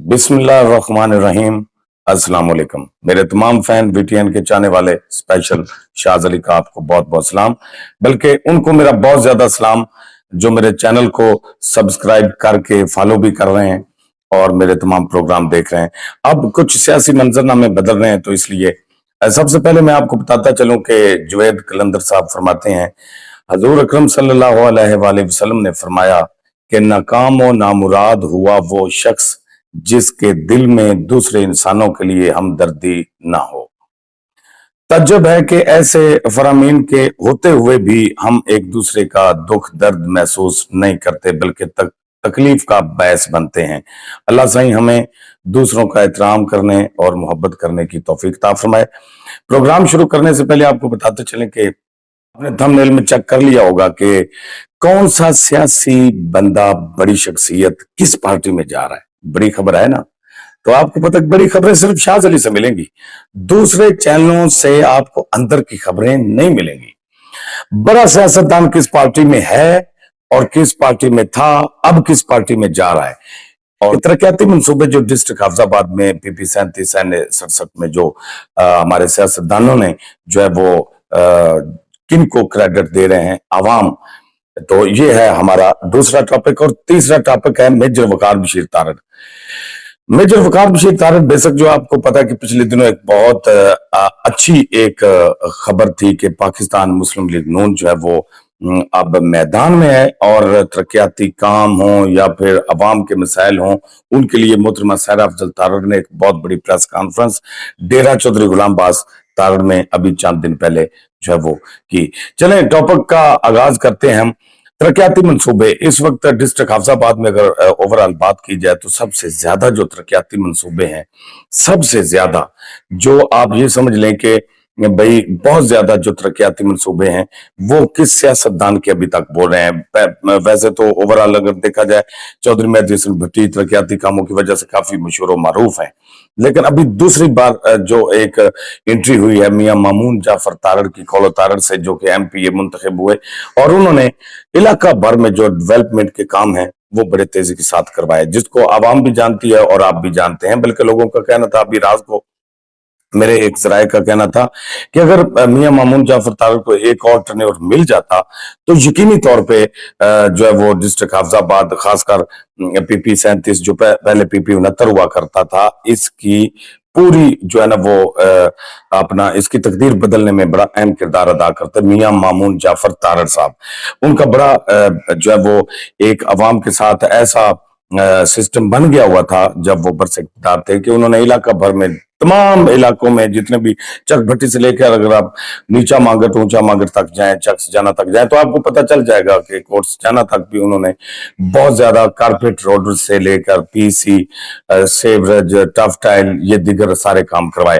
बिस्मिल्लाहिर्रहमानिर्रहीम। अस्सलाम वालेकुम। मेरे तमाम फैन वीटीएन के चाहने वाले स्पेशल शाज अली का आपको बहुत बहुत सलाम, बल्कि उनको मेरा बहुत ज्यादा सलाम जो मेरे चैनल को सब्सक्राइब करके फॉलो भी कर रहे हैं और मेरे तमाम प्रोग्राम देख रहे हैं। अब कुछ सियासी मंजरनामे बदल रहे हैं, तो इसलिए सबसे पहले मैं आपको बताता चलूं कि जुवैद कलंदर साहब फरमाते हैं, हजूर अकरम सल्लल्लाहु अलैहि वसल्लम ने फरमाया कि नाकाम और नामुराद हुआ वो शख्स जिसके दिल में दूसरे इंसानों के लिए हमदर्दी ना हो। तज्जुब है कि ऐसे फरामीन के होते हुए भी हम एक दूसरे का दुख दर्द महसूस नहीं करते, बल्कि तकलीफ का बायस बनते हैं। अल्लाह सही हमें दूसरों का एहतराम करने और मोहब्बत करने की तौफीक अता फरमाए। प्रोग्राम शुरू करने से पहले आपको बताते चलें कि आपने थंबनेल में चेक कर लिया होगा कि कौन सा सियासी बंदा, बड़ी शख्सियत किस पार्टी में जा रहा है। बड़ी खबर है ना। तो आपको पता है बड़ी खबरें सिर्फ शाज अली से मिलेंगी, दूसरे चैनलों से आपको अंदर की खबरें नहीं मिलेंगी। बड़ा सियासतदान किस पार्टी में है और किस पार्टी में था, अब किस पार्टी में जा रहा है। और तरक्याती मंसूबे जो डिस्ट्रिक्ट हाफिजाबाद में पीपी 37 67 में जो हमारे सियासतदानों ने जो है वो किन को क्रेडिट दे रहे हैं, आवाम। तो ये है हमारा दूसरा टॉपिक। और तीसरा टॉपिक है मेजर वकार बशीर तारड़। मेजर वकार बशीर तारड़ बेशक जो आपको पता है कि पिछले दिनों एक बहुत अच्छी एक खबर थी कि पाकिस्तान मुस्लिम लीग नून जो है वो अब मैदान में है और तरक्याती काम हो या फिर अवाम के मसाइल हों, उनके लिए मोहतरमा साहिरा अफजल तारड़ ने एक बहुत बड़ी प्रेस कॉन्फ्रेंस डेरा चौधरी गुलाम बास तारड़ में अभी चंद दिन पहले जो है वो की। चलें टॉपिक का आगाज करते हैं हम। तरक्याती मंसूबे इस वक्त डिस्ट्रिक्ट हाफिजाबाद में अगर ओवरऑल बात की जाए तो सबसे ज्यादा जो तरक्याती मंसूबे हैं, सबसे ज्यादा जो आप ये समझ लें कि भाई बहुत ज्यादा जो तरक्याती मंसूबे हैं वो किस सियासतदान के अभी तक बोल रहे हैं। वैसे तो ओवरऑल अगर देखा जाए चौधरी मेहदी हसन भट्टी तरक्याती कामों की वजह से काफी मशहूर मारूफ है, लेकिन अभी दूसरी बार जो एक एंट्री हुई है मियां मामून जाफर तारड़ की कौलो तारड़ से, जो कि एमपीए मुंतखब हुए और उन्होंने इलाका भर में जो डेवलपमेंट के काम है वो बड़े तेजी के साथ करवाए, जिसको आवाम भी जानती है और आप भी जानते हैं। बल्कि लोगों का कहना था, अभी रात को मेरे एक जराये का कहना था कि अगर मियां मामून जाफर तारड़ को एक और टर्नओवर मिल जाता तो यकीनी तौर पे जो है वो डिस्ट्रिक्ट हाफिजाबाद, खासकर पीपी 37 जो पहले पीपी 69 हुआ करता था, इसकी पूरी जो है ना वो अपना इसकी तकदीर बदलने में बड़ा अहम किरदार अदा करते मियां मामून जाफर तारड़ साहब। उनका बड़ा जो है वो एक अवाम के साथ ऐसा सिस्टम बन गया हुआ था जब वो बरसेक्टार थे कि उन्होंने इलाका भर में तमाम इलाकों में जितने भी चक भट्टी से लेकर अगर आप नीचा मांगट ऊंचा मांगट तक जाएं, चक्स जाना तक जाएं, तो आपको पता चल जाएगा कि कोर्ट्स जाना तक भी उन्होंने बहुत ज्यादा कारपेट रोड से लेकर पीसी, सेवरेज, टफ टाइल, ये दिगर सारे काम करवाए।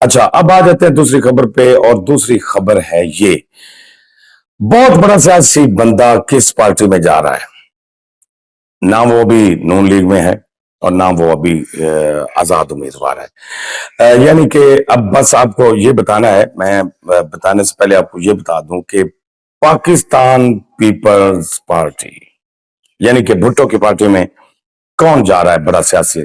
अच्छा, अब आ जाते हैं दूसरी खबर पे, और दूसरी खबर है ये, बहुत बड़ा सियासी बंदा किस पार्टी में जा रहा है। ना वो अभी नून लीग में है और ना वो अभी आजाद उम्मीदवार है। यानी कि अब बस आपको ये बताना है, मैं बताने से पहले आपको ये बता दूं कि पाकिस्तान पीपल्स पार्टी यानी कि भुट्टो की पार्टी में कौन जा रहा है बड़ा सियासी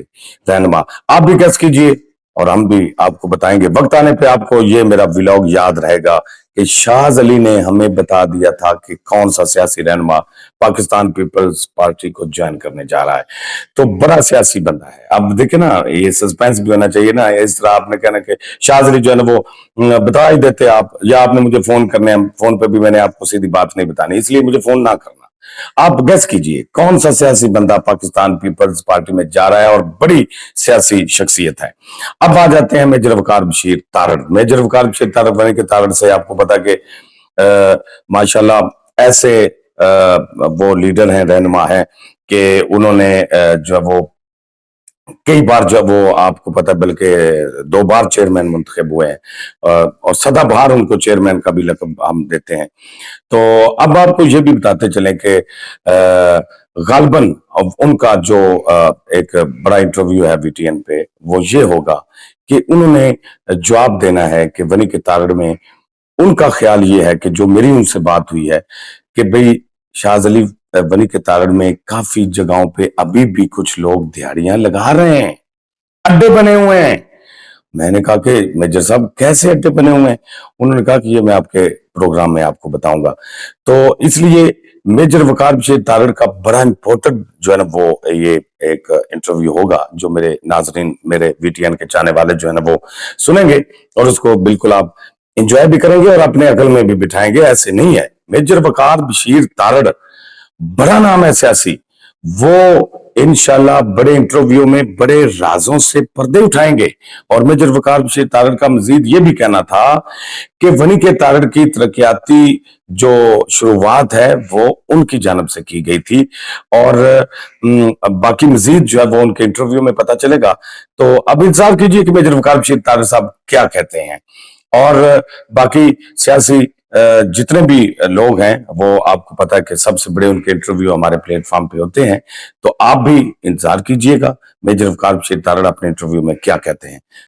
रहनुमा, आप भी गेस कीजिए और हम भी आपको बताएंगे। वक्त आने पे आपको ये मेरा व्लॉग याद रहेगा कि शाज अली ने हमें बता दिया था कि कौन सा सियासी रहनुमा पाकिस्तान पीपल्स पार्टी को ज्वाइन करने जा रहा है। तो बड़ा सियासी बंदा है। अब देखिए ना, ये सस्पेंस भी होना चाहिए ना, इस तरह आपने कहना कि शाज अली जो है ना वो बता ही देते आप, या आपने मुझे फोन करने, फोन पे भी मैंने आपको सीधी बात नहीं बतानी, इसलिए मुझे फोन ना करना। आप गेस कीजिए कौन सा सियासी बंदा पाकिस्तान पीपल्स पार्टी में जा रहा है और बड़ी सियासी शख्सियत है। अब आ जाते हैं मेजर वकार बशीर तारड़। मेजर वकार बशीर तारड़ बने के तारड़ से आपको पता कि माशाल्लाह ऐसे वो लीडर हैं, रहनुमा हैं कि उन्होंने जो है वो कई बार जो वो आपको पता है, बल्कि 2 बार चेयरमैन मुंतखब हुए हैं और सदाबहार उनको चेयरमैन का भी लक़ब हम देते हैं। तो अब आपको ये भी बताते चलें कि गालबन अब उनका जो एक बड़ा इंटरव्यू है वीटीएन पे, वो ये होगा कि उन्होंने जवाब देना है कि वनी के तारड़ में उनका ख्याल ये है कि जो मेरी उनसे बात हुई है कि भाई शाज अली वनी के तागड़ में काफी जगहों पे अभी भी कुछ लोग दिहाड़ियां लगा रहे हैं, अड्डे बने हुए हैं। मैंने कहा कि मेजर साहब कैसे अड्डे बने हुए हैं? उन्होंने कहा कि ये मैं आपके प्रोग्राम में आपको बताऊंगा। तो इसलिए मेजर वकार बशीर तारड़ का बड़ा इंपॉर्टेंट जो है ना वो ये एक इंटरव्यू होगा, जो मेरे नाजरीन, मेरे वीटीएन के चाहने वाले जो है ना वो सुनेंगे और उसको बिल्कुल आप एंजॉय भी करेंगे और अपने अकल में भी बिठाएंगे। ऐसे नहीं है, मेजर वकार बशीर तारड़ बड़ा नाम है सियासी, वो इंशाल्लाह बड़े इंटरव्यू में बड़े राजों से पर्दे उठाएंगे। और मेजर वकार बशीर तारड़ का मजीद ये भी कहना था कि वनी के तारड़ की तरक्याती जो शुरुआत है वो उनकी जानब से की गई थी और बाकी मजीद जो है वो उनके इंटरव्यू में पता चलेगा। तो अब इंतजार कीजिए कि मेजर वकार बशीर तारड़ साहब क्या कहते हैं। और बाकी सियासी जितने भी लोग हैं वो आपको पता है कि सबसे बड़े उनके इंटरव्यू हमारे प्लेटफॉर्म पे होते हैं, तो आप भी इंतजार कीजिएगा मेजर वकार बशीर तारड़ अपने इंटरव्यू में क्या कहते हैं।